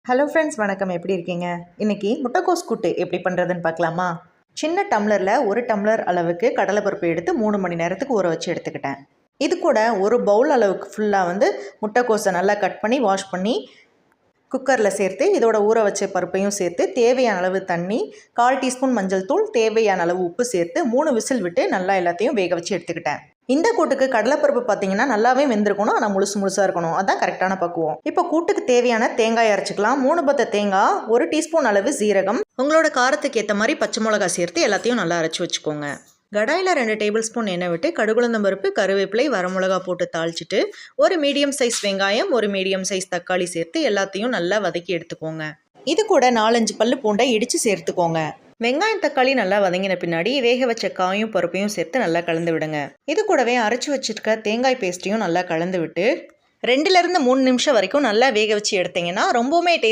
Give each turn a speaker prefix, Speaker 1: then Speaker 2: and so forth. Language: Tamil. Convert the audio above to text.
Speaker 1: ஹலோ ஃப்ரெண்ட்ஸ், வணக்கம். எப்படி இருக்கீங்க? இன்றைக்கி முட்டைக்கோஸ் கூட்டு எப்படி பண்ணுறதுன்னு பார்க்கலாமா? சின்ன டம்ளரில் 1 டம்ளர் அளவுக்கு கடலைப்பருப்பு எடுத்து 3 மணி நேரத்துக்கு ஊற வச்சு எடுத்துக்கிட்டேன். இது கூட ஒரு பவுல் அளவுக்கு ஃபுல்லாக முட்டைக்கோஸை நல்லா கட் பண்ணி வாஷ் பண்ணி குக்கரில் சேர்த்து இதோட ஊற வச்ச பருப்பையும் சேர்த்து தேவையான அளவு தண்ணி, 1/4 டீஸ்பூன் மஞ்சள் தூள், தேவையான அளவு உப்பு சேர்த்து 3 விசில் விட்டு நல்லா எல்லாத்தையும் வேக வச்சு எடுத்துக்கிட்டேன். இந்த கூட்டுக்கு கடலைப்பருப்பு பார்த்தீங்கன்னா நல்லாவே வெந்திருக்கணும், ஆனால் முழுசாக இருக்கணும். அதுதான் கரெக்டான பக்குவம். இப்போ கூட்டுக்கு தேவையான தேங்காய் அரைச்சிக்கலாம். 3 பத்த தேங்காய், 1 டீஸ்பூன் அளவு சீரகம், உங்களோட காரத்துக்கு ஏற்ற மாதிரி பச்சை மிளகாய் சேர்த்து எல்லாத்தையும் நல்லா அரைச்சி வச்சுக்கோங்க. கடாயில் 2 டேபிள் ஸ்பூன் எண்ணெய் விட்டு கடுகுளுந்தம் பருப்பு, கருவேப்பிலை, வரமிளகா போட்டு தாளிச்சிட்டு ஒரு மீடியம் சைஸ் வெங்காயம், ஒரு மீடியம் சைஸ் தக்காளி சேர்த்து எல்லாத்தையும் நல்லா வதக்கி எடுத்துக்கோங்க. இது கூட 4-5 பல்லு பூண்டை இடித்து சேர்த்துக்கோங்க. வெங்காயம் தக்காளி நல்லா வதங்கின பின்னாடி வேக வச்ச காயும் பருப்பையும் சேர்த்து நல்லா கலந்து விடுங்க. இது கூடவே அரைச்சி வச்சிருக்க தேங்காய் பேஸ்ட்டையும் நல்லா கலந்து விட்டு 2லேருந்து 3 நிமிஷம் வரைக்கும் நல்லா வேக வச்சு எடுத்தீங்கன்னா ரொம்பவுமே